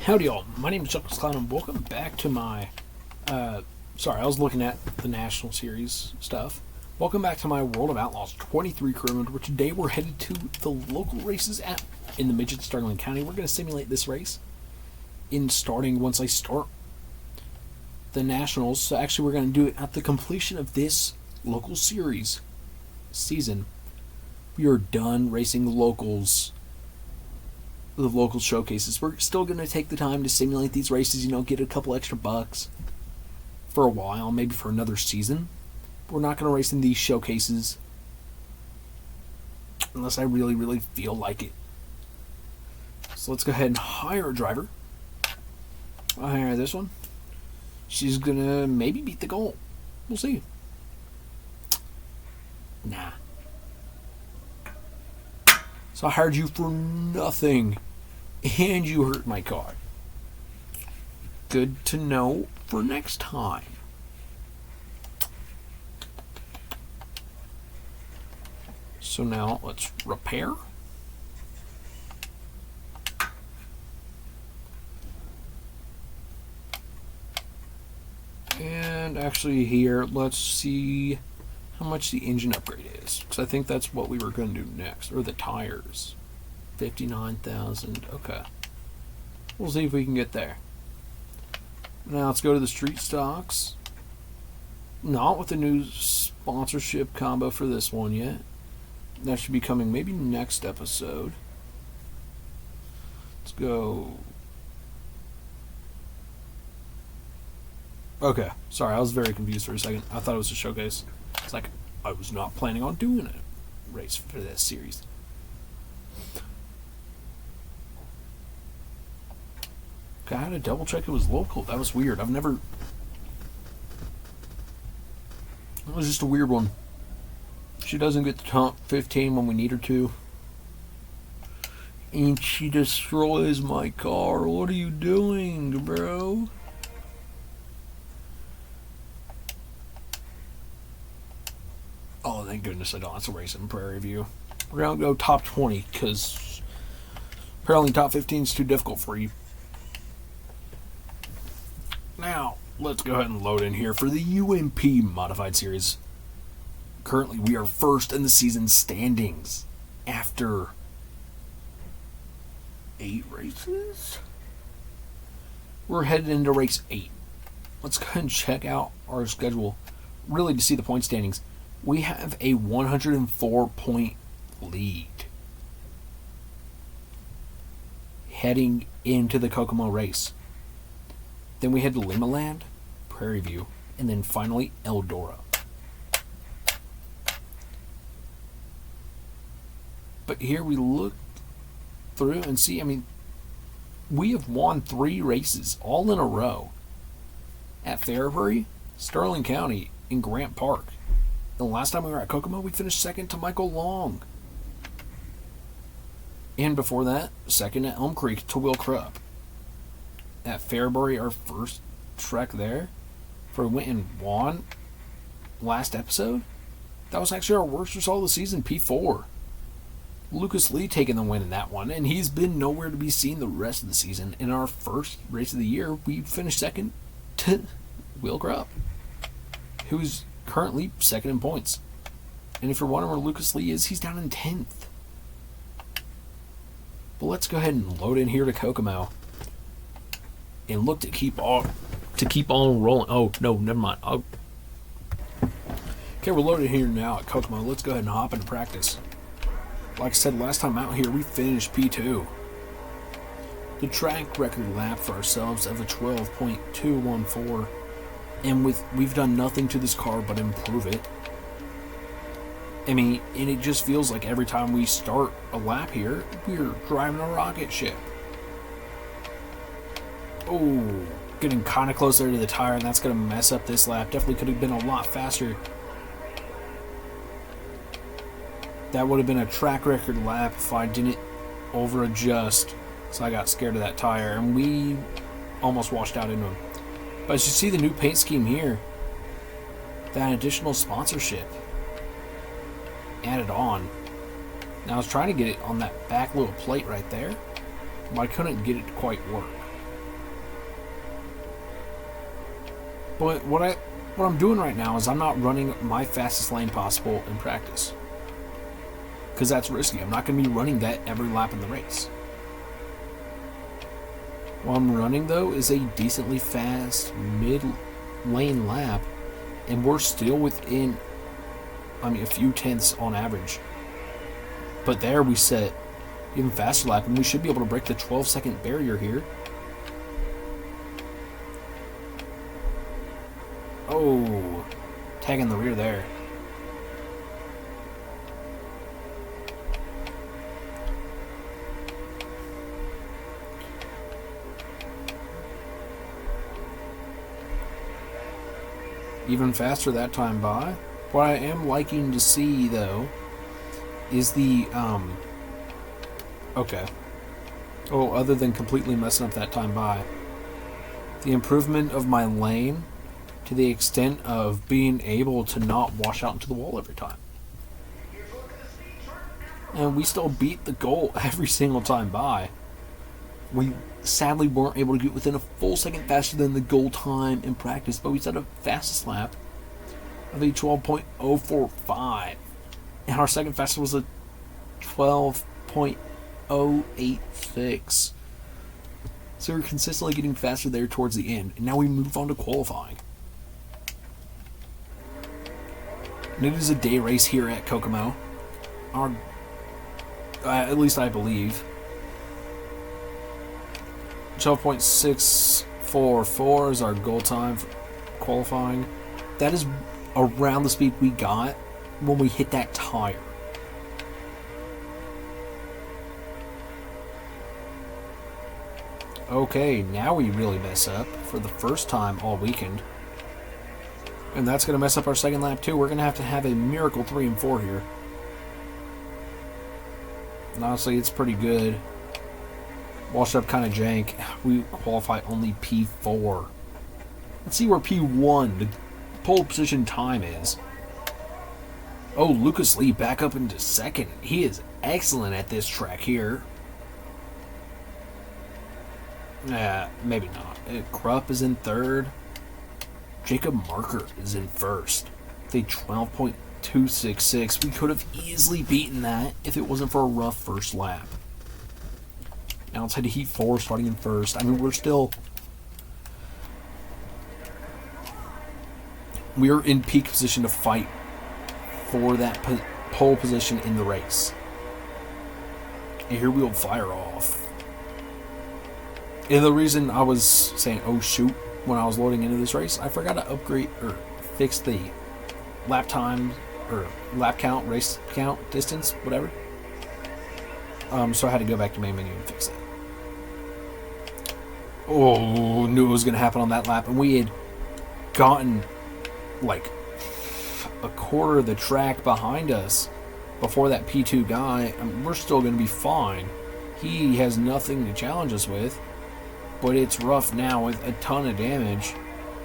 Howdy y'all, my name is ChucklesTC and welcome back to my, sorry, I was looking at the National Series stuff. Welcome back to my World of Outlaws 23 career mode, where today we're headed to the local races in the midget Sterling County. We're going to simulate this race once I start the Nationals. So actually we're going to do it at the completion of this local series season. We are done racing the local showcases. We're still going to take the time to simulate these races, get a couple extra bucks for a while, maybe for another season. We're not going to race in these showcases unless I really, really feel like it. So let's go ahead and hire a driver. I'll hire this one. She's going to maybe beat the goal. We'll see. Nah. So I hired you for nothing, and you hurt my car. Good to know for next time. So now let's repair. And actually here, let's see how much the engine upgrade is, because I think that's what we were going to do next. Or the tires. 59,000. Okay. We'll see if we can get there. Now let's go to the street stocks. Not with the new sponsorship combo for this one yet. That should be coming maybe next episode. Let's go. Okay. Sorry, I was very confused for a second. I thought it was a showcase. It's like, I was not planning on doing a race for this series. Okay, I had to double check it was local. That was weird. That was just a weird one. She doesn't get the top 15 when we need her to. And she destroys my car. What are you doing, bro? Oh, thank goodness I don't have to race in Prairie View. We're going to go top 20, because apparently top 15 is too difficult for you. Now, let's go ahead and load in here for the UMP Modified Series. Currently, we are first in the season standings after 8 races. We're headed into race 8. Let's go ahead and check out our schedule, really, to see the point standings. We have a 104-point lead heading into the Kokomo race. Then we head to Limaland, Prairie View, and then finally Eldora. But here we look through and see, we have won 3 races all in a row at Fairbury, Sterling County, and Grant Park. The last time we were at Kokomo, we finished second to Michael Long. And before that, second at Elm Creek to Will Krupp. At Fairbury, our first trek there, for we went and won last episode. That was actually our worst result of the season, P4. Lucas Lee taking the win in that one, and he's been nowhere to be seen the rest of the season. In our first race of the year, we finished second to Will Krupp, who's currently second in points. And if you're wondering where Lucas Lee is, he's down in 10th. But let's go ahead and load in here to Kokomo and look to keep on rolling. Oh, no, never mind. Okay, we're loaded here now at Kokomo. Let's go ahead and hop into practice. Like I said, last time out here, we finished P2. The track record lap for ourselves of a 12.214. And we've done nothing to this car but improve it. And it just feels like every time we start a lap here, we're driving a rocket ship. Oh, getting kind of close there to the tire, and that's going to mess up this lap. Definitely could have been a lot faster. That would have been a track record lap if I didn't over adjust. So I got scared of that tire, and we almost washed out into him. But as you see the new paint scheme here, that additional sponsorship added on. Now I was trying to get it on that back little plate right there, but I couldn't get it to quite work. But what I'm doing right now is I'm not running my fastest lane possible in practice. Because that's risky. I'm not going to be running that every lap in the race. What I'm running, though, is a decently fast mid-lane lap, and we're still within, a few tenths on average. But there we set even faster lap, and we should be able to break the 12-second barrier here. Oh, tagging the rear there. Even faster that time by. What I am liking to see, though, is the, okay. Oh, other than completely messing up that time by, the improvement of my lane to the extent of being able to not wash out into the wall every time. And we still beat the goal every single time by. We sadly weren't able to get within a full second faster than the goal time in practice, but we set a fastest lap of a 12.045. And our second fastest was a 12.086. So we're consistently getting faster there towards the end. And now we move on to qualifying. And it is a day race here at Kokomo. At least I believe. 12.644 is our goal time for qualifying. That is around the speed we got when we hit that tire. Okay, now we really mess up for the first time all weekend. And that's going to mess up our second lap too. We're going to have a miracle 3 and 4 here. And honestly, it's pretty good. Washed up kind of jank. We qualify only P4. Let's see where P1, the pole position time, is. Oh, Lucas Lee back up into second. He is excellent at this track here. Maybe not. Krupp is in third. Jacob Marker is in first. The 12.266. We could have easily beaten that if it wasn't for a rough first lap. Now let's head to Heat 4, starting in first. We are in peak position to fight for that pole position in the race. And here we'll fire off. And the reason I was saying, oh shoot, when I was loading into this race, I forgot to upgrade or fix the lap time or lap count, race count, distance, whatever. So I had to go back to main menu and fix that. Oh, knew it was going to happen on that lap. And we had gotten like a quarter of the track behind us before that P2 guy. We're still going to be fine. He has nothing to challenge us with. But it's rough now with a ton of damage.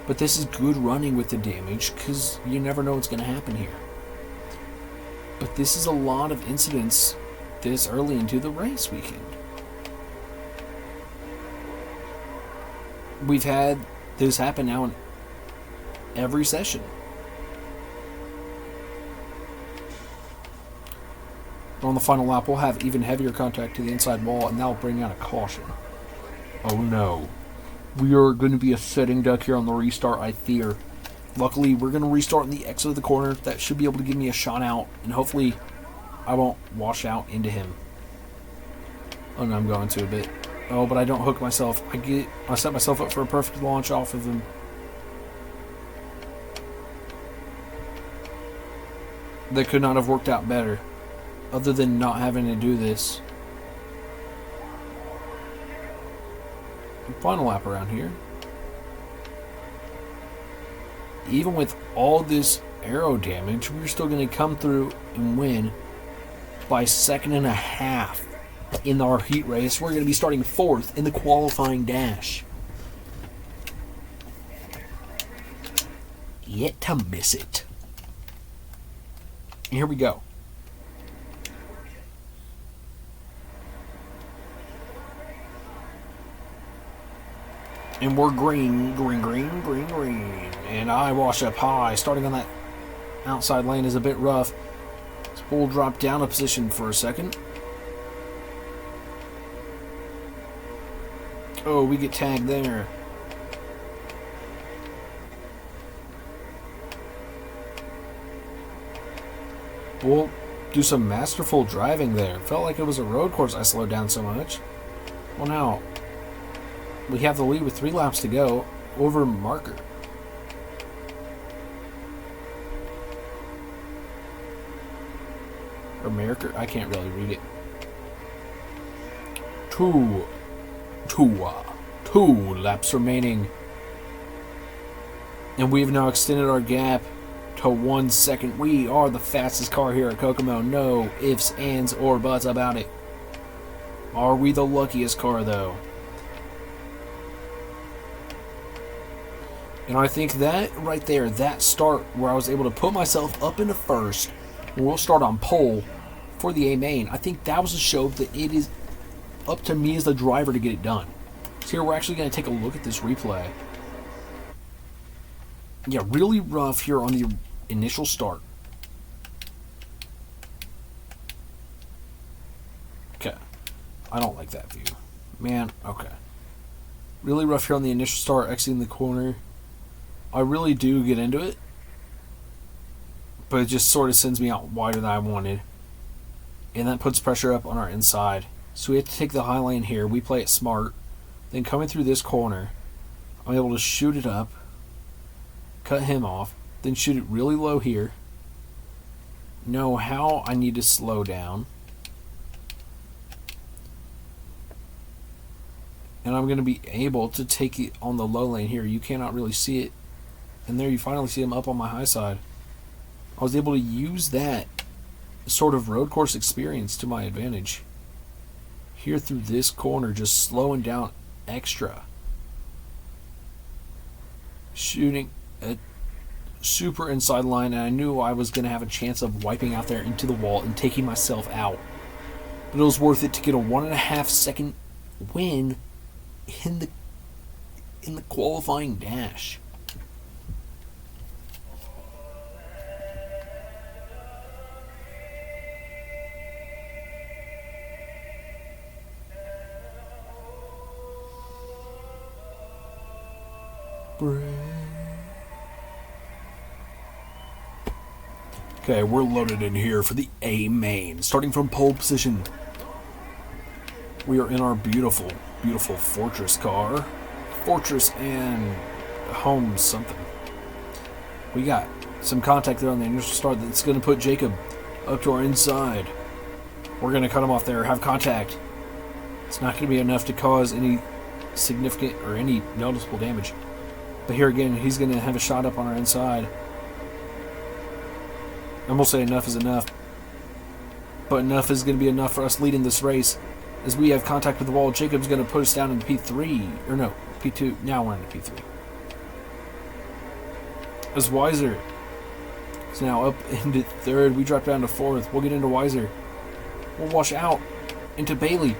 But this is good running with the damage because you never know what's going to happen here. But this is a lot of incidents this early into the race weekend. We've had this happen now in every session. On the final lap, we'll have even heavier contact to the inside wall, and that'll bring out a caution. Oh no. We are going to be a sitting duck here on the restart, I fear. Luckily, we're going to restart in the exit of the corner. That should be able to give me a shot out, and hopefully I won't wash out into him. Oh no, I'm going to a bit. Oh, but I don't hook myself. I set myself up for a perfect launch off of him. That could not have worked out better, other than not having to do this. Final lap around here. Even with all this aero damage, we're still going to come through and win by a second and a half in our heat race. We're going to be starting fourth in the qualifying dash. Yet to miss it. Here we go. And we're green, green, green, green, green. And I wash up high. Starting on that outside lane is a bit rough. So we'll drop down a position for a second. Oh, we get tagged there. We'll do some masterful driving there. Felt like it was a road course I slowed down so much. Well, now we have the lead with 3 laps to go over Marker. Or Marker? I can't really read it. Two laps remaining. And we've now extended our gap to 1 second. We are the fastest car here at Kokomo. No ifs, ands, or buts about it. Are we the luckiest car, though? And I think that right there, that start where I was able to put myself up into first, we'll start on pole for the A main. I think that was a show that it is up to me as the driver to get it done. So here we're actually going to take a look at this replay. Yeah, really rough here on the initial start. Okay. I don't like that view. Man, okay. Really rough here on the initial start, exiting the corner. I really do get into it, but it just sort of sends me out wider than I wanted. And that puts pressure up on our inside. So we have to take the high lane here. We play it smart. Then coming through this corner, I'm able to shoot it up, cut him off, then shoot it really low here. Know how I need to slow down. And I'm going to be able to take it on the low lane here. You cannot really see it. And there you finally see him up on my high side. I was able to use that sort of road course experience to my advantage. Here through this corner, just slowing down extra. Shooting a super inside line, and I knew I was going to have a chance of wiping out there into the wall and taking myself out. But it was worth it to get a 1.5 second win in the qualifying dash. Okay, we're loaded in here for the A main. Starting from pole position, we are in our beautiful, beautiful Fortress car. Fortress and Home something. We got some contact there on the initial start that's going to put Jacob up to our inside. We're going to cut him off there, have contact. It's not going to be enough to cause any significant or any noticeable damage. But here again, he's going to have a shot up on our inside. I'm going to say enough is enough. But enough is going to be enough for us leading this race. As we have contact with the wall, Jacob's going to put us down into P3. Or no, P2. Now we're into P3. As Weiser is now up into third, we drop down to fourth. We'll get into Weiser. We'll wash out into Bailey.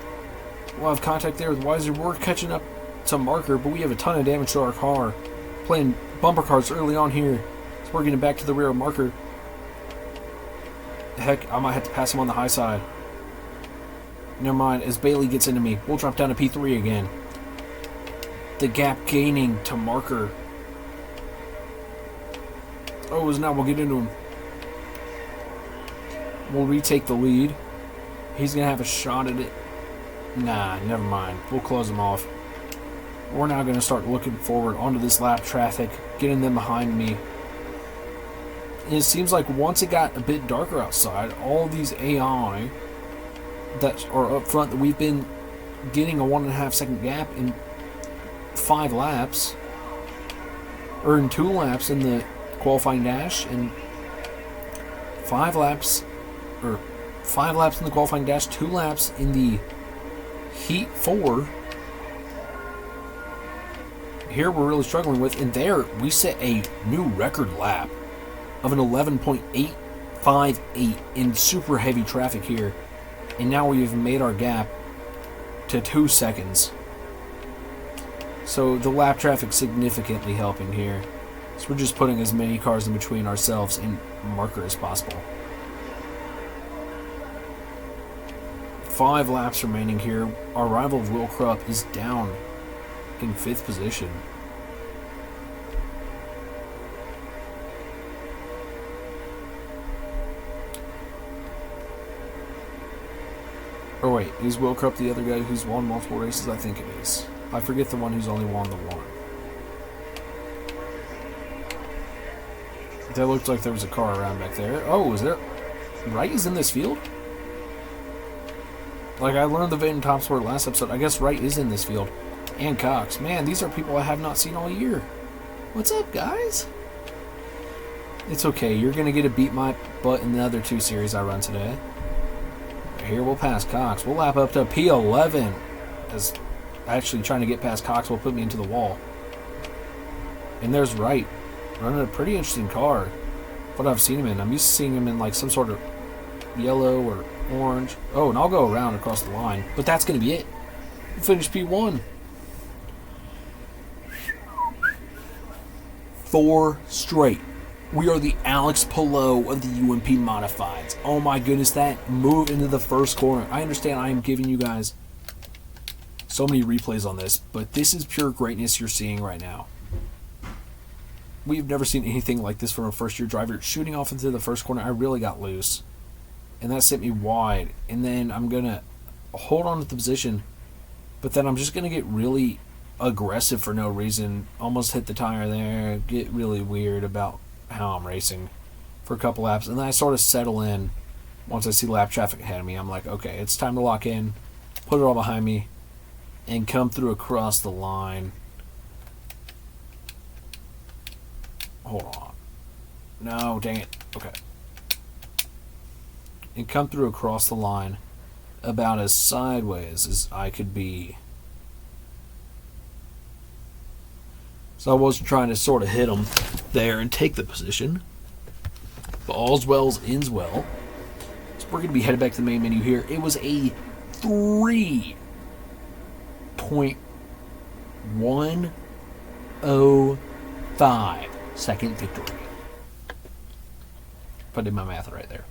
We'll have contact there with Weiser. We're catching up to Marker, but we have a ton of damage to our car. Playing bumper cars early on here. So we're getting back to the rear of Marker. Heck, I might have to pass him on the high side. Never mind, as Bailey gets into me, we'll drop down to P3 again. The gap gaining to Marker. Oh, now we'll get into him. We'll retake the lead. He's going to have a shot at it. Nah, never mind. We'll close him off. We're now going to start looking forward onto this lap traffic, getting them behind me. And it seems like once it got a bit darker outside, all these AI that are up front that we've been getting a 1.5 second gap in 5 laps, or in 2 laps in the qualifying dash, and 5 laps in the qualifying dash, 2 laps in the Heat 4. Here we're really struggling with, and there we set a new record lap of an 11.858 in super heavy traffic here, and now we've made our gap to 2 seconds. So the lap traffic significantly helping here. So we're just putting as many cars in between ourselves and marker as possible. 5 laps remaining here. Our rival Will Krupp is down in 5th position. Or wait, is Will Krupp the other guy who's won multiple races? I think it is. I forget the one who's only won the one. That looked like there was a car around back there. Oh, is there? Wright is in this field? Like, I learned the Vaden Top Sport last episode. I guess Wright is in this field. And Cox. Man, these are people I have not seen all year. What's up, guys? It's okay. You're going to get to beat my butt in the other 2 series I run today. Here we'll pass Cox. We'll lap up to P11. As actually trying to get past Cox will put me into the wall. And there's Wright. Running a pretty interesting car. What I've seen him in. I'm used to seeing him in like some sort of yellow or orange. Oh, and I'll go around across the line. But that's going to be it. We'll finish P1. 4 straight. We are the Alex Palou of the UMP Modifieds. Oh my goodness, that move into the first corner. I understand I am giving you guys so many replays on this, but this is pure greatness you're seeing right now. We've never seen anything like this from a first-year driver. Shooting off into the first corner, I really got loose. And that sent me wide. And then I'm going to hold on to the position, but then I'm just going to get really aggressive for no reason. Almost hit the tire there. Get really weird about how I'm racing for a couple laps. And then I sort of settle in once I see lap traffic ahead of me. I'm like, okay, it's time to lock in, put it all behind me, and come through across the line. Hold on. No, dang it. Okay. And come through across the line about as sideways as I could be. So I was trying to sort of hit him there and take the position. But all's well ends well. So we're going to be headed back to the main menu here. It was a 3.105 second victory. If I did my math right there.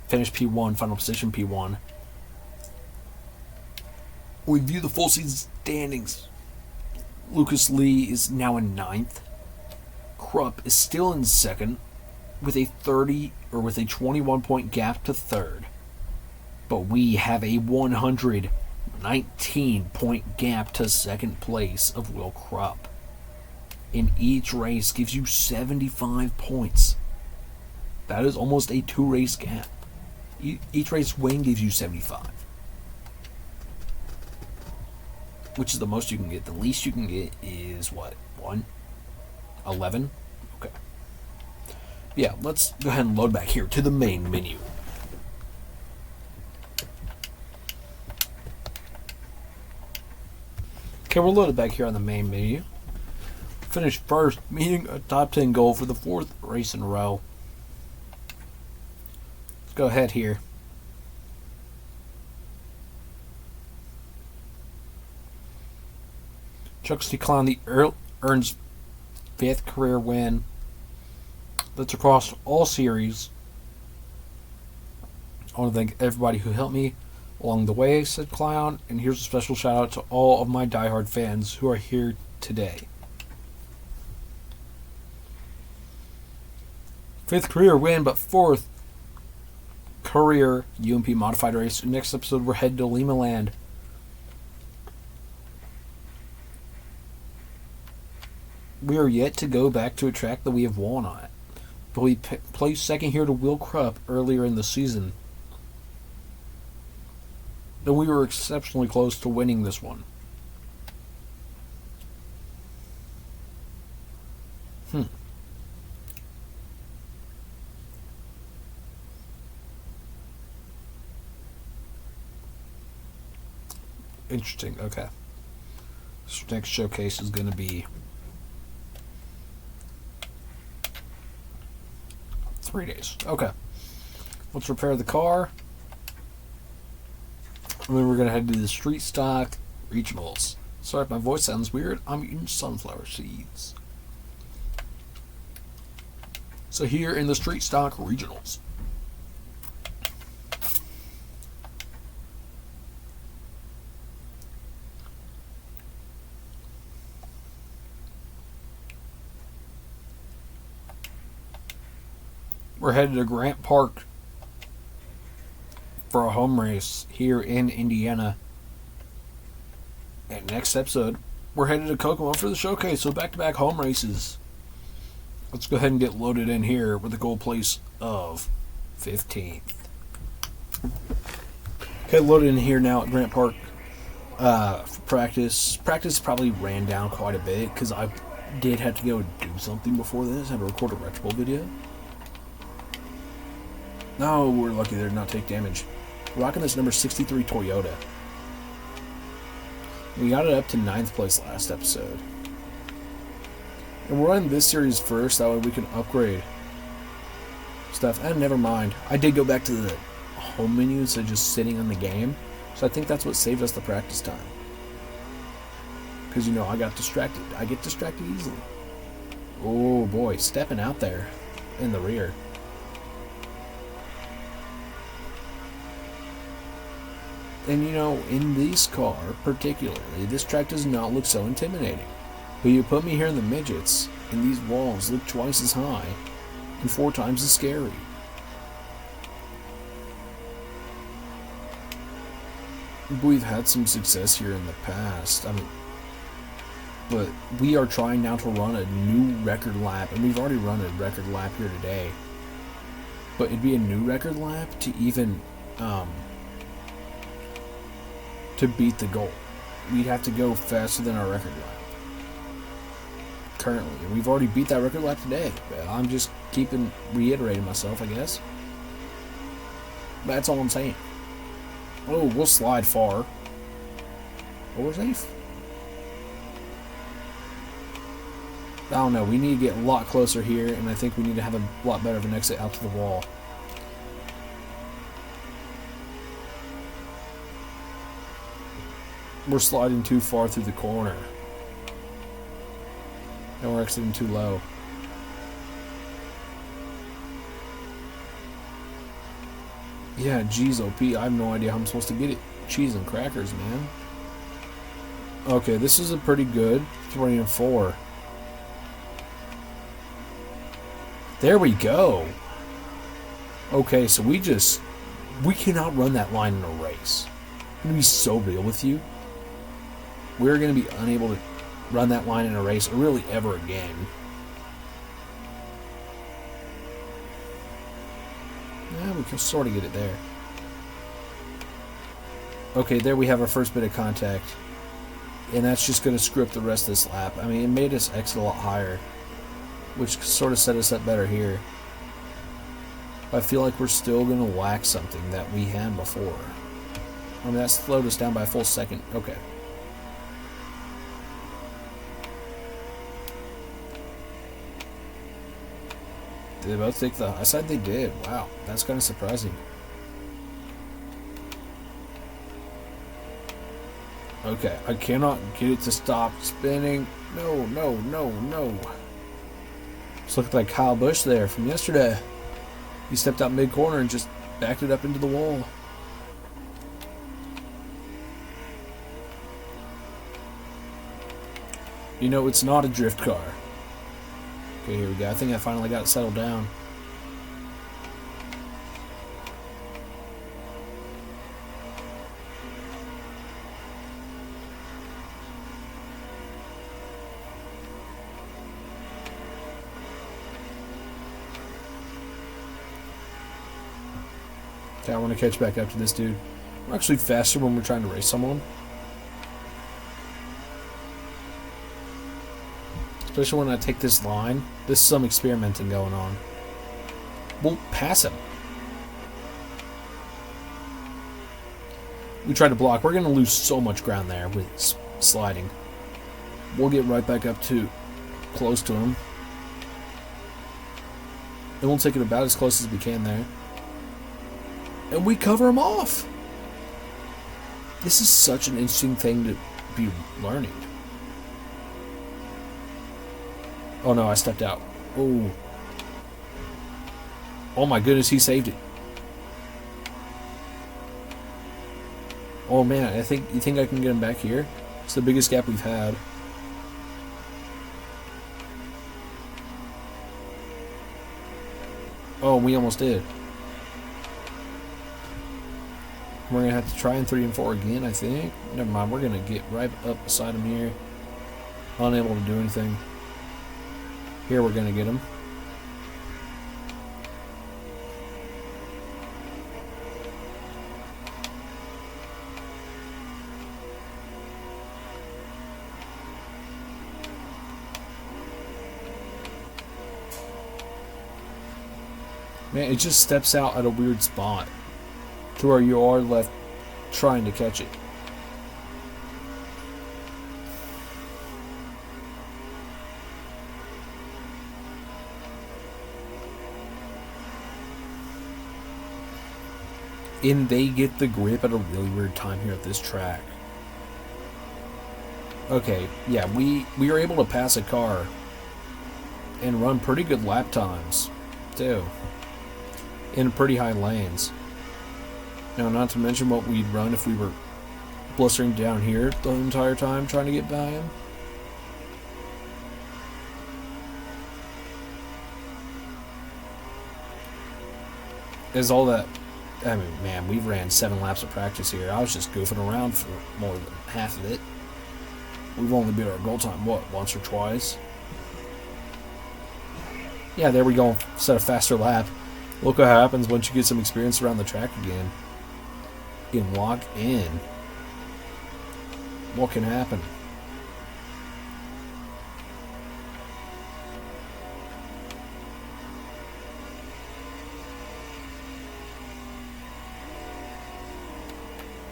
Finish P1, final position P1. We view the full season standings. Lucas Lee is now in 9th. Krupp is still in 2nd with a 21 point gap to 3rd. But we have a 119 point gap to 2nd place of Will Krupp. In each race gives you 75 points. That is almost a 2-race gap. Each race win gives you 75. Which is the most you can get. The least you can get is what? 1? 11? Okay. Yeah, let's go ahead and load back here to the main menu. Okay, we're loaded back here on the main menu. Finished first, meeting a top 10 goal for the 4th race in a row. Let's go ahead here. ChucklesTC Clown earns 5th career win. That's across all series. I want to thank everybody who helped me along the way, said Clown. And here's a special shout out to all of my diehard fans who are here today. 5th career win, but 4th career UMP modified race. Next episode, we're headed to Lima Land. We are yet to go back to a track that we have won on it. But we placed 2nd here to Will Krupp earlier in the season. And we were exceptionally close to winning this one. Interesting, okay. This next showcase is going to be 3 days. Okay. Let's repair the car. And then we're going to head to the street stock regionals. Sorry if my voice sounds weird. I'm eating sunflower seeds. So here in the Street Stock Regionals. We're headed to Grant Park for a home race here in Indiana. And next episode, we're headed to Kokomo for the showcase, so back-to-back home races. Let's go ahead and get loaded in here with a goal place of 15th. Okay, loaded in here now at Grant Park for practice. Practice probably ran down quite a bit because I did have to go do something before this. I had to record a Retro video. No, we're lucky there to not take damage. Rocking this number 63 Toyota. We got it up to 9th place last episode. And we're running this series first, that way we can upgrade stuff. And never mind. I did go back to the home menu instead of just sitting on the game. So I think that's what saved us the practice time. Because, you know, I got distracted. I get distracted easily. Oh boy, stepping out there in the rear. And you know, in this car particularly, this track does not look so intimidating. But you put me here in the midgets, and these walls look twice as high and 4 times as scary. We've had some success here in the past, but we are trying now to run a new record lap, and we've already run a record lap here today. But it'd be a new record lap to even to beat the goal. We'd have to go faster than our record lap currently, and we've already beat that record lap today. I'm just reiterating myself, I guess. That's all I'm saying. Oh, we'll slide far, but we're safe. I don't know, we need to get a lot closer here, and I think we need to have a lot better of an exit out to the wall. We're sliding too far through the corner. And we're exiting too low. Yeah, geez, OP, I have no idea how I'm supposed to get it. Cheese and crackers, man. Okay, this is a pretty good 3 and 4. There we go. Okay, so we cannot run that line in a race. I'm going to be so real with you. We're going to be unable to run that line in a race, or really ever again. Yeah, we can sort of get it there. Okay, there we have our first bit of contact. And that's just going to screw up the rest of this lap. I mean, it made us exit a lot higher, which sort of set us up better here. I feel like we're still going to lack something that we had before. I mean, that slowed us down by a full second. Okay. Did they both take the high side? They did. Wow, that's kind of surprising. Okay, I cannot get it to stop spinning. No, no, no, no. Just looked like Kyle Busch there from yesterday. He stepped out mid-corner and just backed it up into the wall. You know, it's not a drift car. Okay, here we go. I think I finally got it settled down. Okay, I want to catch back up to this dude. We're actually faster when we're trying to race someone. Especially when I take this line. There's some experimenting going on. We'll pass him. We tried to block. We're going to lose so much ground there with sliding. We'll get right back up to close to him. And we'll take it about as close as we can there. And we cover him off. This is such an interesting thing to be learning. Oh no, I stepped out. Oh. Oh my goodness, he saved it. Oh man, you think I can get him back here? It's the biggest gap we've had. Oh, we almost did. We're going to have to try in 3 and 4 again, I think. Never mind, we're going to get right up beside him here. Unable to do anything. Here we're going to get him. Man, it just steps out at a weird spot to where you are left trying to catch it. And they get the grip at a really weird time here at this track. Okay, yeah, we were able to pass a car and run pretty good lap times, too. In pretty high lanes. Now, not to mention what we'd run if we were blistering down here the entire time trying to get by him. Is all that... I mean, man, we ran 7 laps of practice here. I was just goofing around for more than half of it. We've only beat our goal time, what, once or twice? Yeah, there we go. Set a faster lap. Look what happens once you get some experience around the track again. You can lock in. What can happen?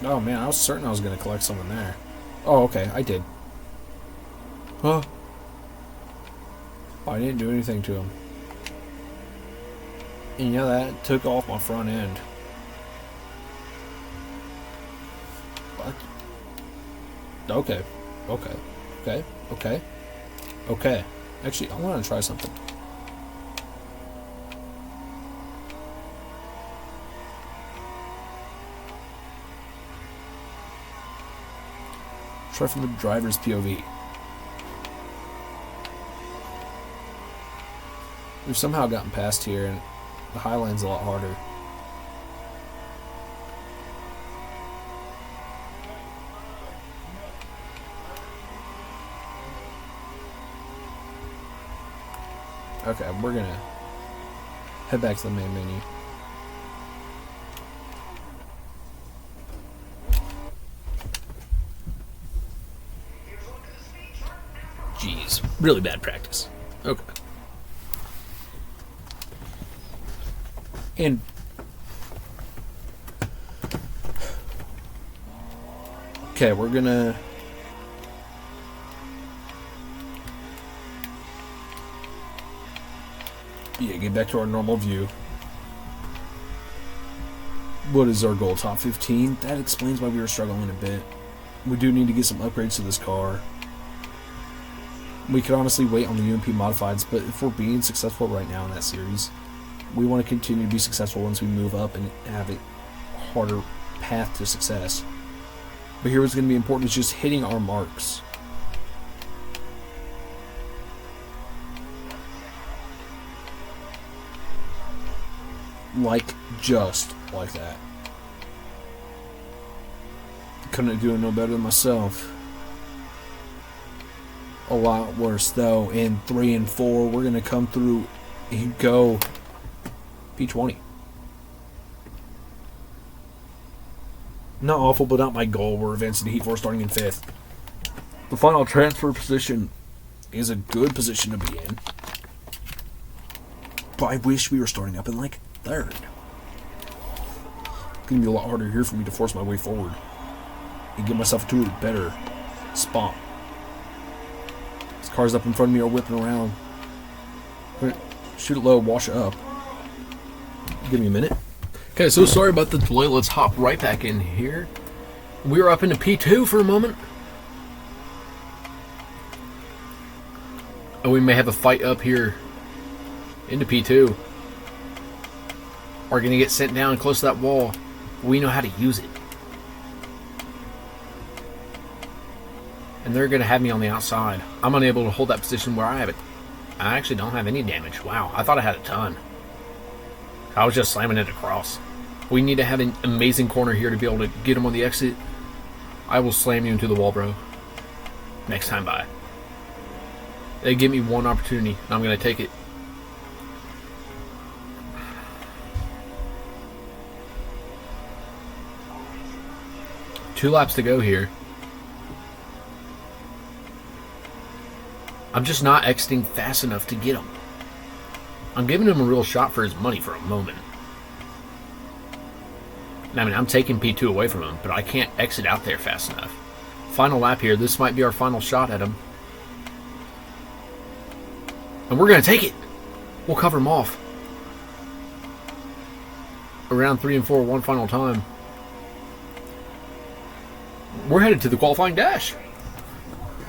Oh man, I was certain I was going to collect someone there. Oh, okay, I did. Huh? Oh, I didn't do anything to him. And yeah, that took off my front end. What? Okay. Okay. Actually, I want to try something. Try from the driver's POV. We've somehow gotten past here, and the high lane's a lot harder. Okay, we're gonna head back to the main menu. Jeez, really bad practice. Okay. And okay, we're gonna get back to our normal view. What is our goal? Top 15? That explains why we were struggling a bit. We do need to get some upgrades to this car. We could honestly wait on the UMP modifieds, but if we're being successful right now in that series, we want to continue to be successful once we move up and have a harder path to success. But here what's going to be important is just hitting our marks. Like, just like that. Couldn't do it no better than myself. A lot worse, though. In 3 and 4, we're going to come through and go P20. Not awful, but not my goal. We're advancing to Heat 4 starting in 5th. The final transfer position is a good position to be in. But I wish we were starting up in, like, 3rd. It's going to be a lot harder here for me to force my way forward and get myself to a better spot. These cars up in front of me are whipping around. Shoot it low, wash it up. Give me a minute. Okay, so sorry about the delay. Let's hop right back in here. We were up into P2 for a moment. And we may have a fight up here into P2. Are going to get sent down close to that wall. We know how to use it. And they're going to have me on the outside. I'm unable to hold that position where I have it. I actually don't have any damage. Wow, I thought I had a ton. I was just slamming it across. We need to have an amazing corner here to be able to get him on the exit. I will slam you into the wall, bro. Next time by. They give me one opportunity, and I'm going to take it. Two laps to go here. I'm just not exiting fast enough to get him. I'm giving him a real shot for his money for a moment. I mean, I'm taking P2 away from him, but I can't exit out there fast enough. Final lap here. This might be our final shot at him. And we're going to take it. We'll cover him off. Around 3 and 4, one final time. We're headed to the qualifying dash.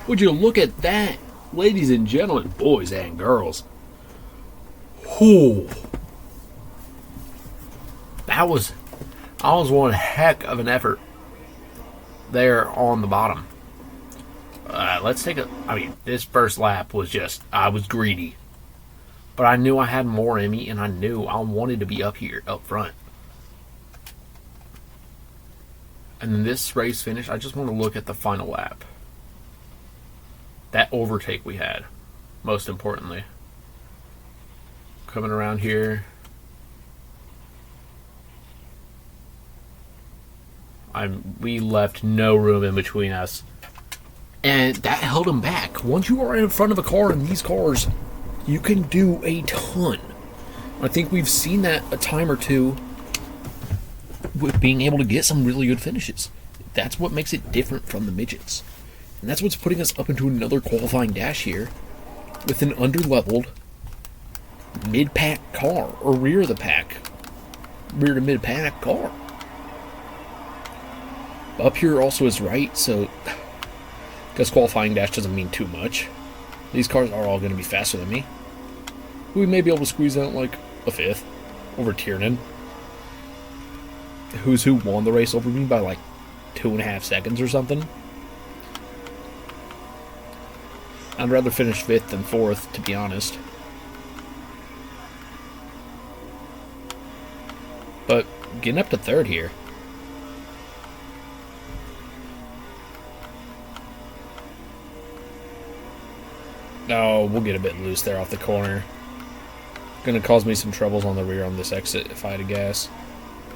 Would you look at that? Ladies and gentlemen, boys and girls. Whew. That was one heck of an effort there on the bottom. Let's take this first lap was just, I was greedy. But I knew I had more in me, and I knew I wanted to be up here, up front. And then this race finish, I just want to look at the final lap. That overtake we had, most importantly. Coming around here. We left no room in between us. And that held him back. Once you are in front of a car in these cars, you can do a ton. I think we've seen that a time or two with being able to get some really good finishes. That's what makes it different from the midgets. And that's what's putting us up into another qualifying dash here with an underleveled mid-pack car, or rear to mid-pack car. Up here also is right, so because qualifying dash doesn't mean too much. These cars are all going to be faster than me. We may be able to squeeze out like a fifth over Tiernan, who won the race over me by like 2.5 seconds or something. I'd rather finish 5th than 4th, to be honest. But getting up to 3rd here. Oh, we'll get a bit loose there off the corner. Gonna cause me some troubles on the rear on this exit if I had to gas.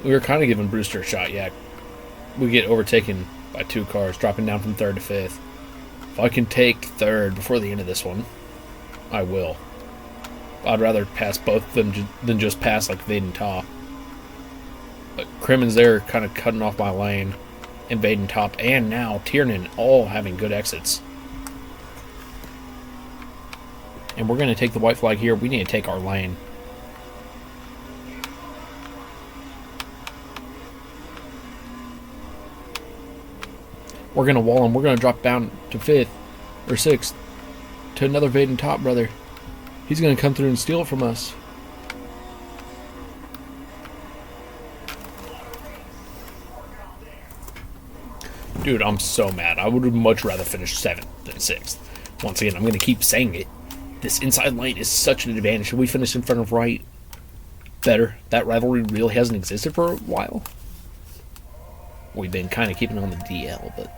We were kind of giving Brewster a shot, yeah. We get overtaken by 2 cars, dropping down from 3rd to 5th. If I can take 3rd before the end of this one, I will. I'd rather pass both of them than just pass like Vaden Top. But Crimmon's there kind of cutting off my lane, and Vaden Top and now Tiernan all having good exits. And we're going to take the white flag here. We need to take our lane. We're going to wall him. We're going to drop down to 5th or 6th to another Vaden Top brother. He's going to come through and steal it from us. Dude, I'm so mad. I would much rather finish 7th than 6th. Once again, I'm going to keep saying it. This inside lane is such an advantage. If we finish in front of right, better. That rivalry really hasn't existed for a while. We've been kind of keeping on the DL, but...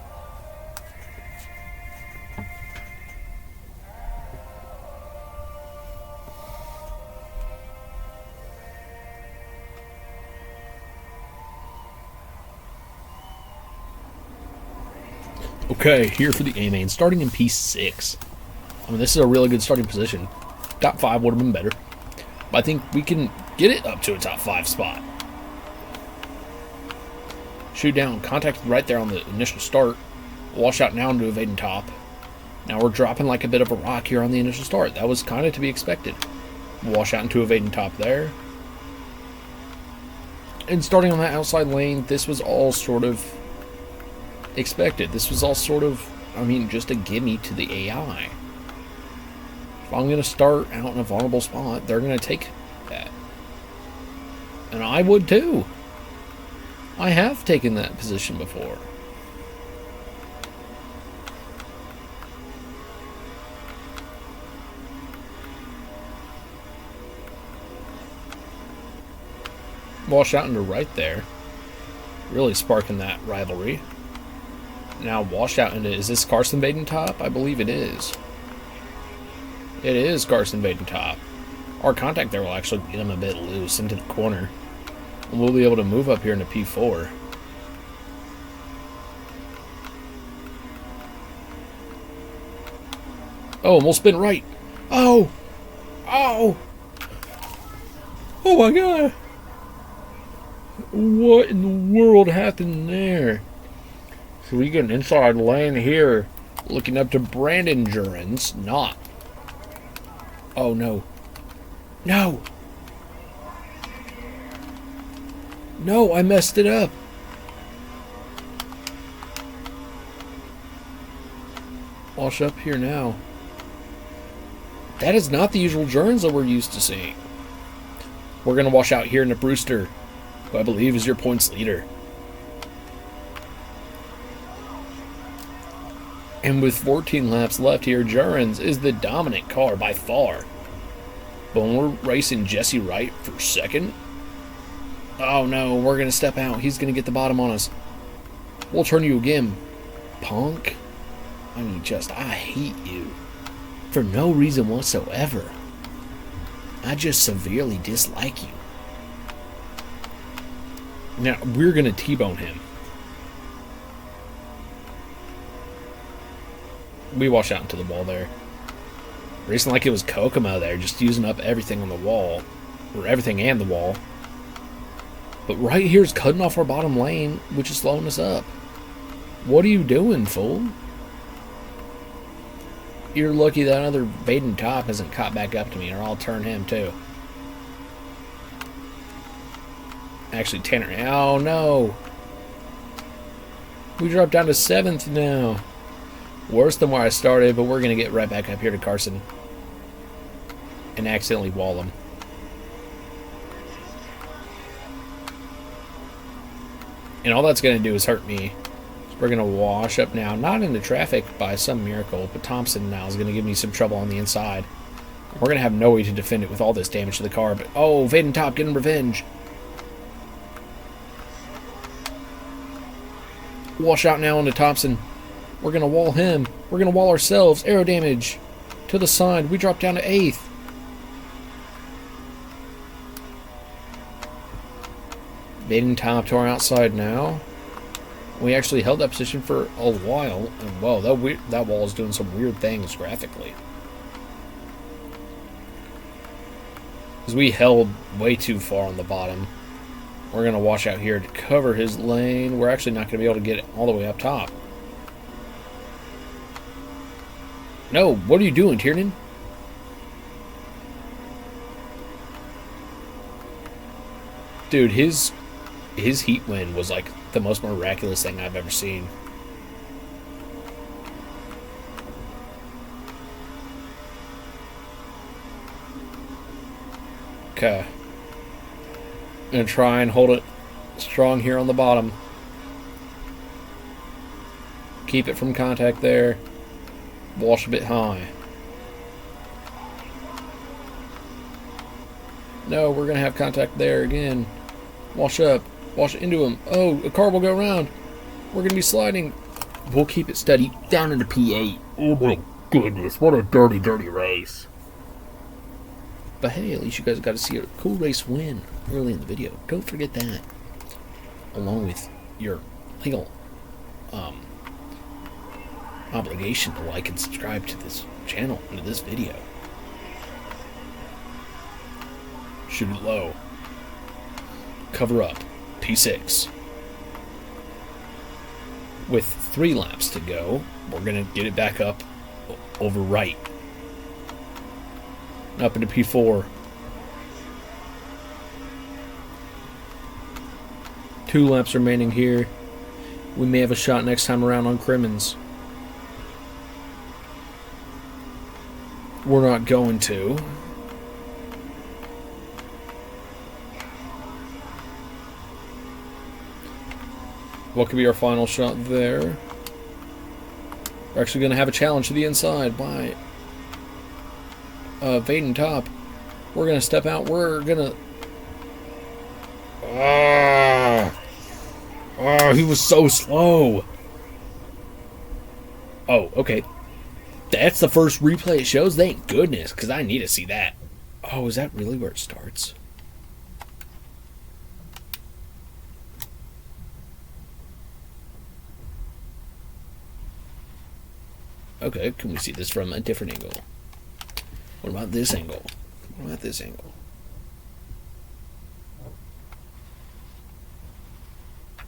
Okay, here for the A-main, starting in P6. I mean, this is a really good starting position. Top 5 would have been better. But I think we can get it up to a top 5 spot. Shoot down, contact right there on the initial start. Wash out now into a Vaden Top. Now we're dropping like a bit of a rock here on the initial start. That was kind of to be expected. Wash out into a Vaden Top there. And starting on that outside lane, this was all sort of expected. This was all sort of, just a gimme to the AI. If I'm going to start out in a vulnerable spot, they're going to take that. And I would too. I have taken that position before. Wash out into right there. Really sparking that rivalry. Now wash out into... Is this Carson Baden top? I believe it is. It is Carson Baden top. Our contact there will actually get him a bit loose into the corner. And we'll be able to move up here into P4. Oh, and we'll spin right. Oh! Oh! Oh my god! What in the world happened there? So we get an inside lane here. Looking up to Brandon Jurens. Not. Oh no. No! No, I messed it up. Wash up here now. That is not the usual Jurens that we're used to seeing. We're going to wash out here into Brewster, who I believe is your points leader. And with 14 laps left here, Jurens is the dominant car by far. But when we're racing Jesse Wright for second, oh no, we're going to step out. He's going to get the bottom on us. We'll turn you again, punk. I mean, I hate you. For no reason whatsoever. I just severely dislike you. Now, we're going to T-bone him. We wash out into the wall there. Racing like it was Kokomo there, just using up everything on the wall. Or everything and the wall. But right here is cutting off our bottom lane, which is slowing us up. What are you doing, fool? You're lucky that other Baden top hasn't caught back up to me, or I'll turn him too. Actually, Tanner. Oh no! We dropped down to 7th now. Worse than where I started, but we're going to get right back up here to Carson. And accidentally wall him. And all that's going to do is hurt me. So we're going to wash up now. Not into traffic by some miracle, but Thompson now is going to give me some trouble on the inside. We're going to have no way to defend it with all this damage to the car. But oh, Vaden Top getting revenge. Wash out now into Thompson. We're going to wall him. We're going to wall ourselves. Aero damage to the side. We drop down to 8th. Baden Top to our outside now. We actually held that position for a while. And whoa, that wall is doing some weird things graphically. Because we held way too far on the bottom. We're going to wash out here to cover his lane. We're actually not going to be able to get it all the way up top. No, what are you doing, Tiernan? Dude, his heat win was like the most miraculous thing I've ever seen. Okay. Gonna try and hold it strong here on the bottom. Keep it from contact there. Wash a bit high. No, we're gonna have contact there again. Wash up. Wash into him. Oh, a car will go around. We're gonna be sliding. We'll keep it steady down into P8. Oh my goodness, what a dirty, dirty race. But hey, at least you guys got to see a cool race win early in the video. Don't forget that. Along with your legal obligation to like and subscribe to this channel and to this video. Shoot it low. Cover up. P6. With 3 laps to go, we're going to get it back up over right. Up into P4. 2 laps remaining here. We may have a shot next time around on Crimmins. we're not going to. What could be our final shot there? We're actually going to have a challenge to the inside by Vaden Top. We're going to step out. We're going to... Oh, he was so slow. Oh, okay. That's the first replay it shows? Thank goodness, because I need to see that. Oh, is that really where it starts? Okay, can we see this from a different angle? What about this angle? What about this angle?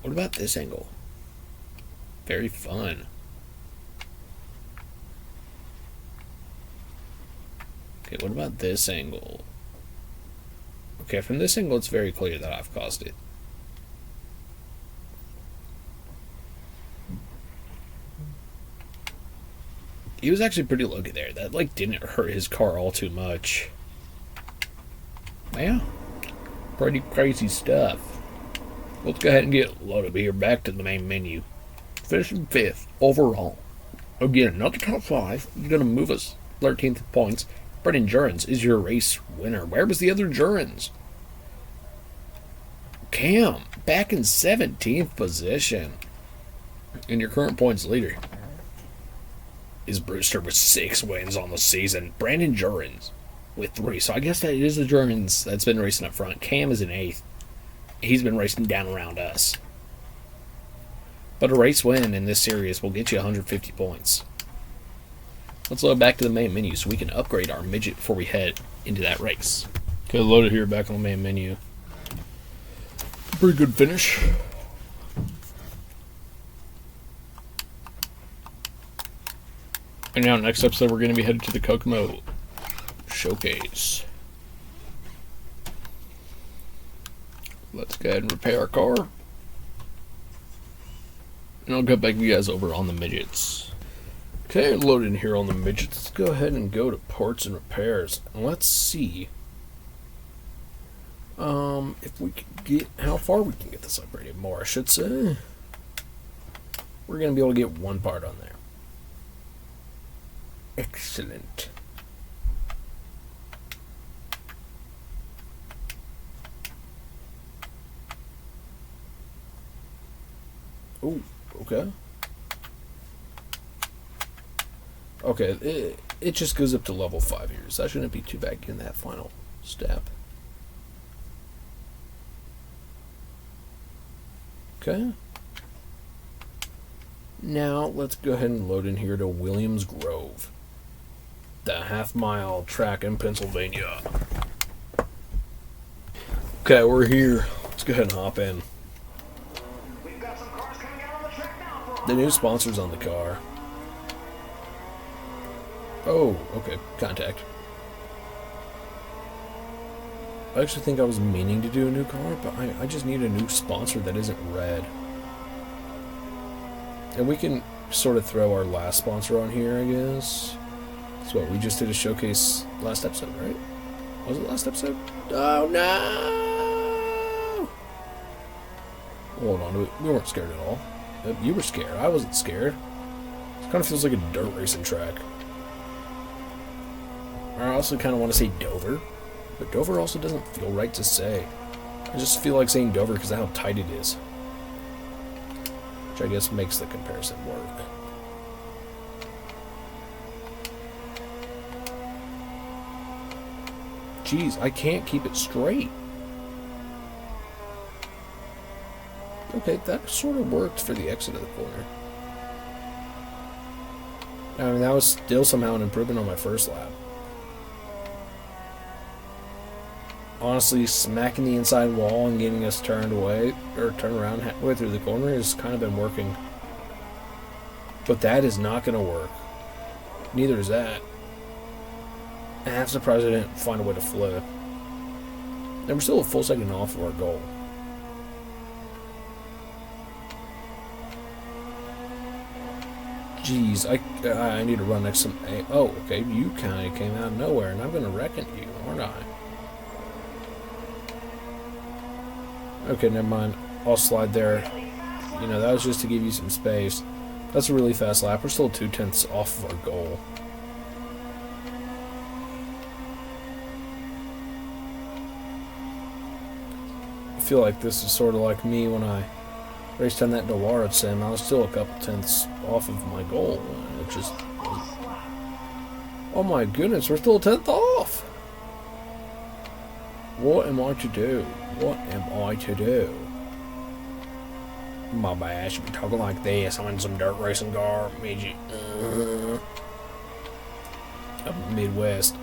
What about this angle? Very fun. Okay, what about this angle? Okay, from this angle it's very clear that I've caused it. He was actually pretty lucky there. That, like, didn't hurt his car all too much. Yeah. Pretty crazy stuff. Let's go ahead and get loaded here. Back to the main menu. Finishing 5th overall. Again, not the top 5. You're going to move us 13th points. Brendan Jurens is your race winner. Where was the other Jurens? Cam, back in 17th position. And your current points leader is Brewster with 6 wins on the season. Brandon Jurens with 3. So I guess that is the Jurens that's been racing up front. Cam is in 8th. He's been racing down around us. But a race win in this series will get you 150 points. Let's load back to the main menu so we can upgrade our midget before we head into that race. Okay, loaded here back on the main menu. Pretty good finish. And now, next episode, we're going to be headed to the Kokomo Showcase. Let's go ahead and repair our car. And I'll get back to you guys over on the midgets. Okay, loaded in here on the midgets. Let's go ahead and go to parts and repairs. And let's see if we can get, how far we can get this upgraded more, I should say. We're going to be able to get one part on there. Excellent. Oh, okay. Okay, it just goes up to level 5 here, so that shouldn't be too bad getting that final step. Okay. Now, let's go ahead and load in here to Williams Grove, the half-mile track in Pennsylvania. Okay, we're here. Let's go ahead and hop in. We've got some cars coming out on the track now for The new sponsor's on the car. Oh, okay. Contact. I actually think I was meaning to do a new car, but I just need a new sponsor that isn't red. And we can sort of throw our last sponsor on here, I guess. That's what we just did a showcase last episode, right? Was it last episode? Oh, no! Hold on, we weren't scared at all. You were scared. I wasn't scared. It kind of feels like a dirt racing track. I also kind of want to say Dover, but Dover also doesn't feel right to say. I just feel like saying Dover because of how tight it is. Which I guess makes the comparison work. Jeez, I can't keep it straight. Okay, that sort of worked for the exit of the corner. I mean, that was still somehow an improvement on my first lap. Honestly, smacking the inside wall and getting us turned away, or turned around halfway through the corner has kind of been working. But that is not going to work. Neither is that. And I'm surprised I didn't find a way to flip. And we're still a full second off of our goal. Jeez, I need to run next to... Oh, okay, you kind of came out of nowhere, and I'm going to reckon you, aren't I? Okay, never mind. I'll slide there. You know, that was just to give you some space. That's a really fast lap. We're still 0.2 off of our goal. I feel like this is sort of like me when I raced on that Delaware sim. I was still a couple tenths off of my goal. It just... Oh my goodness, we're still a tenth off! What am I to do? What am I to do? My bad, I should be talking like this. I'm in some dirt racing car. Midget. Up Midwest.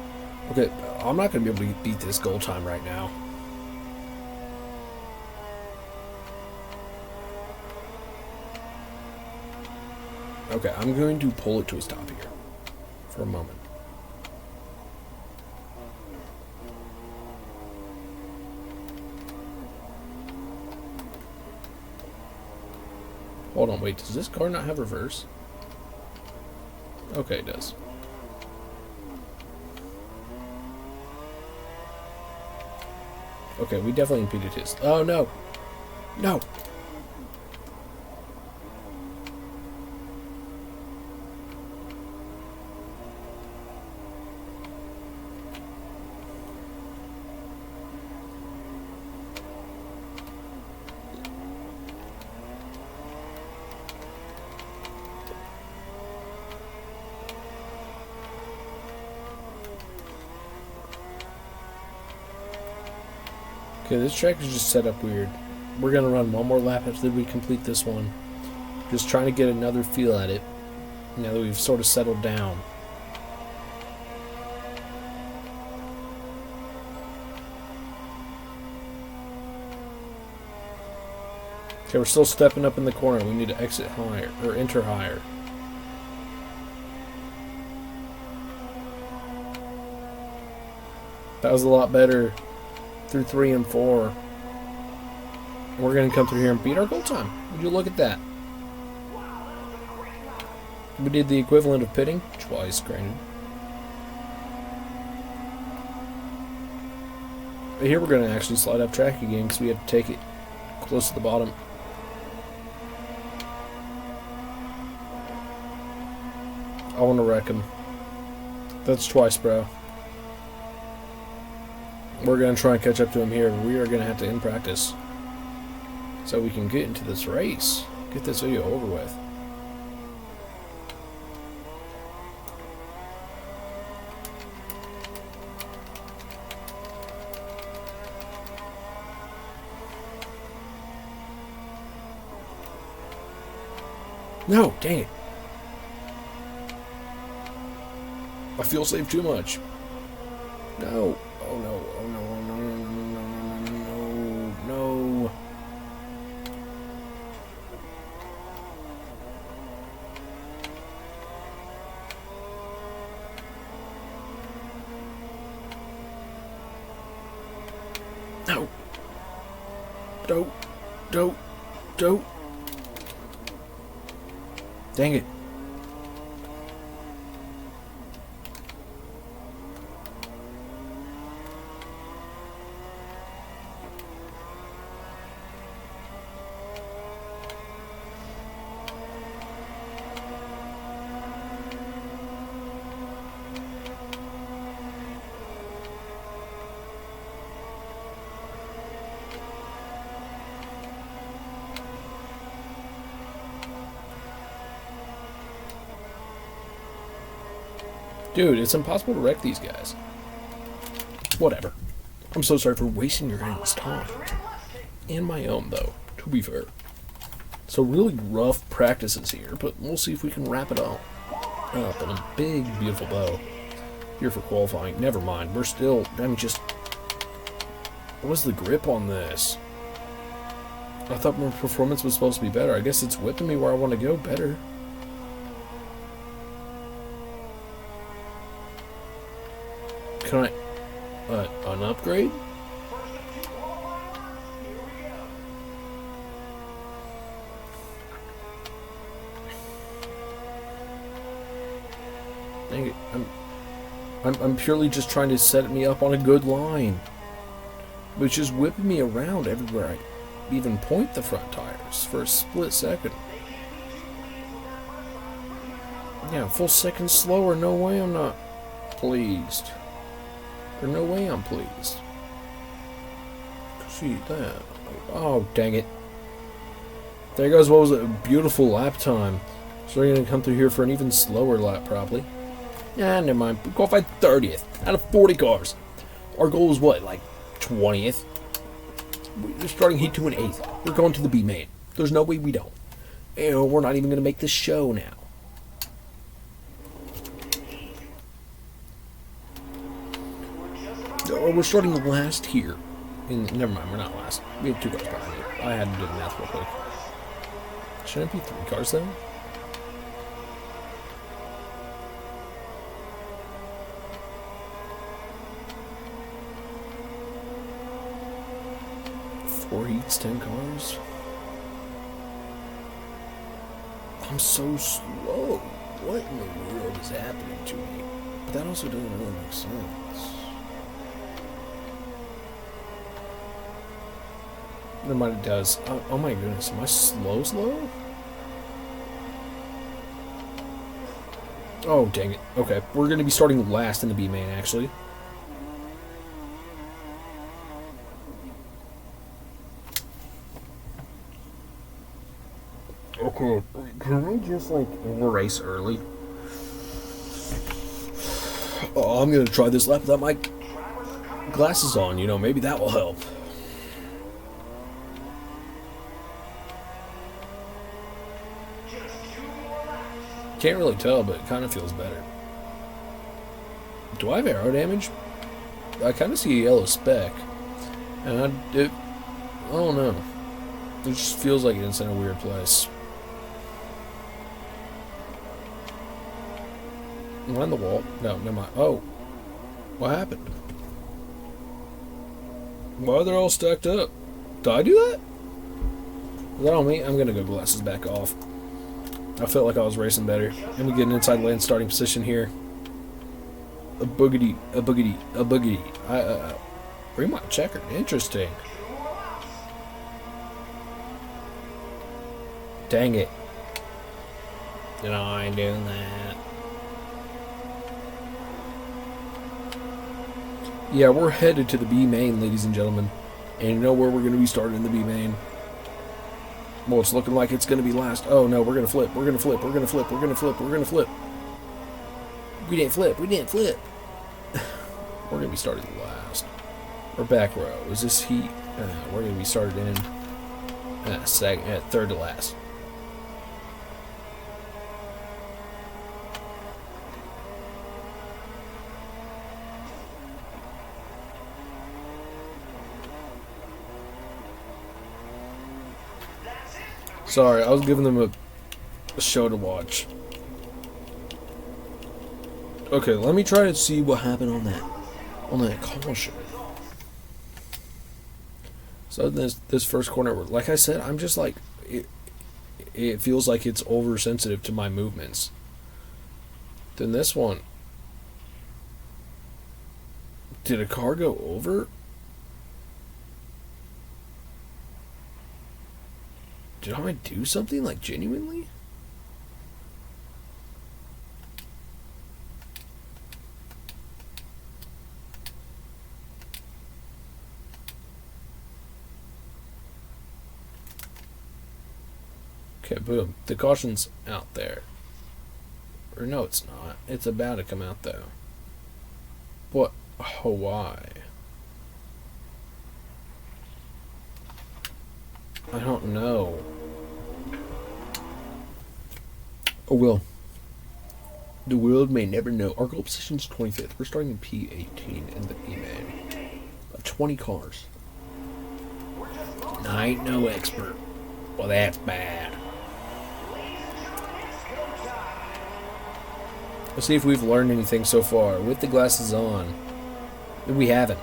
Okay, I'm not going to be able to beat this goal time right now. Okay, I'm going to pull it to a stop here. For a moment. Hold on, wait, does this car not have reverse? Okay, it does. Okay, we definitely impeded his. Oh, no! No! Okay, this track is just set up weird. We're going to run one more lap after we complete this one. Just trying to get another feel at it, now that we've sort of settled down. Okay, we're still stepping up in the corner. We need to exit higher, or enter higher. That was a lot better through 3 and 4. We're going to come through here and beat our goal time. Would you look at that? We did the equivalent of pitting twice, granted. But here we're going to actually slide up track again because we have to take it close to the bottom. I want to wreck him. That's twice, bro. We're going to try and catch up to him here. We are going to have to end practice so we can get into this race. Get this video over with. No, dang it. I feel safe too much. No. Oh no, oh no, oh no, no, no, no, no, no. No. Don't. Dang it. Dude, it's impossible to wreck these guys. Whatever. I'm so sorry for wasting your guys' time. And my own, though, to be fair. So really rough practices here, but we'll see if we can wrap it all up in a big, beautiful bow. Here for qualifying. Never mind. We're still... I mean, just... What was the grip on this? I thought my performance was supposed to be better. I guess it's whipping me where I want to go better. Can I... an upgrade? Dang it. I'm purely just trying to set me up on a good line. But it's just whipping me around everywhere I even point the front tires for a split second. Yeah, a full second slower. No way I'm not pleased. Or no way I'm pleased. See that. Oh, dang it. There goes what was a beautiful lap time. So we're going to come through here for an even slower lap, probably. Nah, never mind. We qualified 30th out of 40 cars. Our goal is what, like 20th? We're starting heat 2 and 8th. We're going to the B main. There's no way we don't. And we're not even going to make this show now. We're starting last here. Never mind, we're not last. We have 2 cars behind you. I had to do the math real quick. Shouldn't it be 3 cars though? Four heats, 10 cars. I'm so slow. What in the world is happening to me? But that also doesn't really make sense. Never mind, it does. Oh my goodness, am I slow? Oh, dang it. Okay, we're going to be starting last in the B main, actually. Okay, can I just, like, end the race early? Oh, I'm going to try this lap without my glasses on, you know, maybe that will help. Can't really tell, but it kind of feels better. Do I have aero damage? I kind of see a yellow speck. And I don't know. It just feels like it's in a weird place. Am I on the wall? No, never mind. Oh. What happened? Why are they all stacked up? Did I do that? Is that on me? I'm going to go glasses back off. I felt like I was racing better. And we get an inside lane starting position here. A boogity. Bring my checker. Interesting. Dang it. No, I ain't doing that. Yeah, we're headed to the B main, ladies and gentlemen. And you know where we're going to be starting in the B main? Well, it's looking like it's going to be last. Oh, no, we're going to flip. We're going to flip. We're going to flip. We're going to flip. We're going to flip. We didn't flip. We didn't flip. We're going to be starting last. Or back row. Is this heat? We're going to be started in third to last. Sorry, I was giving them a show to watch. Okay, let me try to see what happened on that caution. So this first corner, like I said, I'm just like it feels like it's oversensitive to my movements. Then this one, did a car go over? Did I do something, like, genuinely? Okay, boom. The caution's out there. Or no, it's not. It's about to come out, though. What? Oh, why? I don't know. Oh well. The world may never know. Our goal position is 25th. We're starting in P18 in the B main. 20 cars. I ain't no expert. Well, that's bad. Let's see if we've learned anything so far. With the glasses on. We haven't.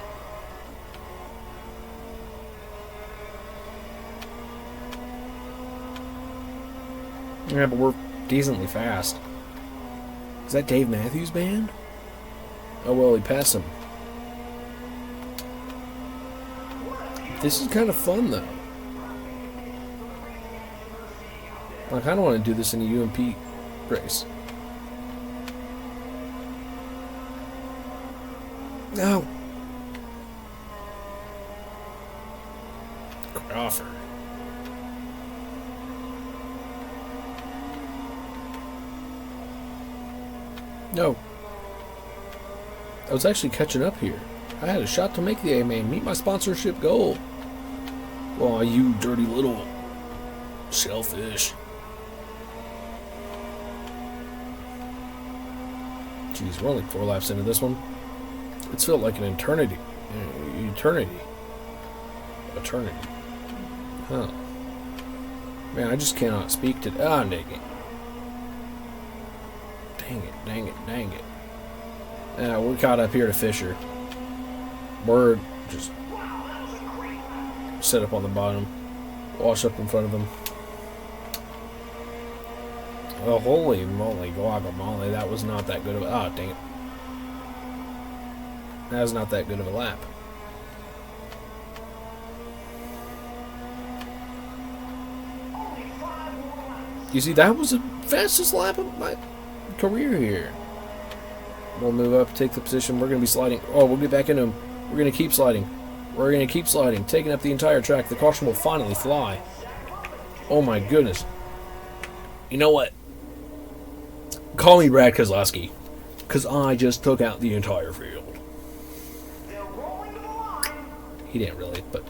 Yeah, but we're decently fast. Is that Dave Matthews Band? Oh, well, he passed him. This is kind of fun, though. I kind of want to do this in a UMP race. No. Crawford. No. I was actually catching up here. I had a shot to make the A-Main meet my sponsorship goal. Aw, you dirty little shellfish. Jeez, we're only 4 laps into this one. It's felt like an eternity. Eternity. Huh. Man, I just cannot speak to... Ah, dang it. Dang it. Yeah, we're caught up here to Fisher. We're just set up on the bottom. Wash up in front of him. Oh, holy moly, guacamole. That was not that good of a... Ah, dang it. That was not that good of a lap. You see, that was the fastest lap of my career here. We'll move up, take the position. We're going to be sliding. Oh, we'll get back into him. We're going to keep sliding. Taking up the entire track. The caution will finally fly. Oh, my goodness. You know what? Call me Brad Keselowski, because I just took out the entire field. He didn't really, but...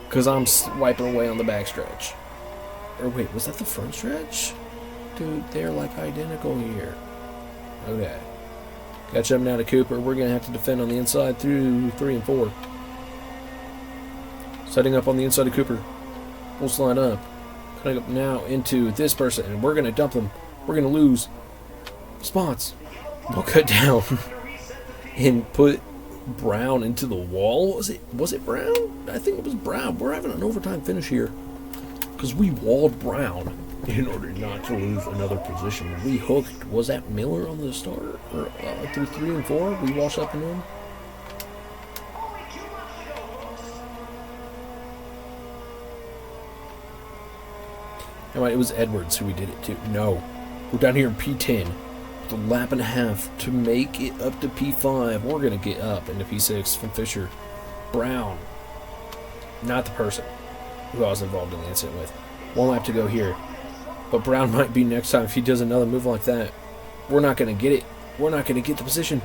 Because I'm wiping away on the backstretch. Or wait, was that the front stretch? Dude, they're like identical here. Okay. Catch up now to Cooper. We're going to have to defend on the inside through 3 and 4. Setting up on the inside of Cooper. We'll slide up. Cutting up now into this person, and we're going to dump them. We're going to lose spots. We'll cut down and put Brown into the wall. Was it Brown? I think it was Brown. We're having an overtime finish here because we walled Brown in order not to lose another position. We hooked. Was that Miller on the start? Or through 3 and 4? We wash up into him. No, it was Edwards who we did it to. No. We're down here in P10 with a lap and a half to make it up to P5. We're going to get up into P6 from Fisher. Brown. Not the person who I was involved in the incident with. 1 lap to go here. But Brown might be next time if he does another move like that. We're not going to get it. We're not going to get the position.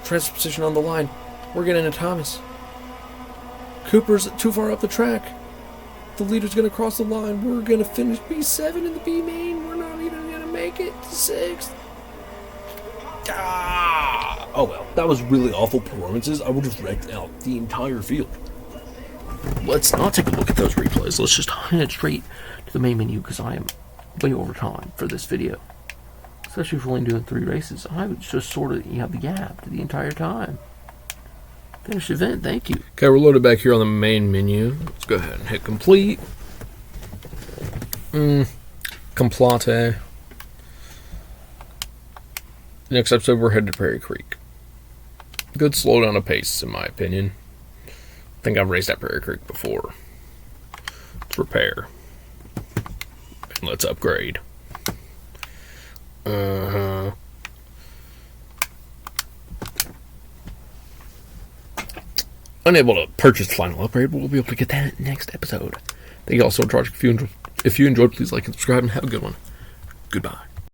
Transfer position on the line. We're getting into Thomas. Cooper's too far up the track. The leader's going to cross the line. We're going to finish P7 in the B main. We're not even going to make it to 6th. Oh well, that was really awful performances. I would have wrecked out the entire field. Let's not take a look at those replays. Let's just head straight to the main menu because I am way over time for this video. Especially for only doing 3 races. I would just sort of have the gap the entire time. Finish event, thank you. Okay, we're loaded back here on the main menu. Let's go ahead and hit complete. Complete. Next episode, we're headed to Prairie Creek. Good slowdown of pace, in my opinion. I think I've raced at Prairie Creek before. Let's repair. And let's upgrade. Unable to purchase the final upgrade, but we'll be able to get that next episode. Thank you all so much. If you enjoyed, please like and subscribe and have a good one. Goodbye.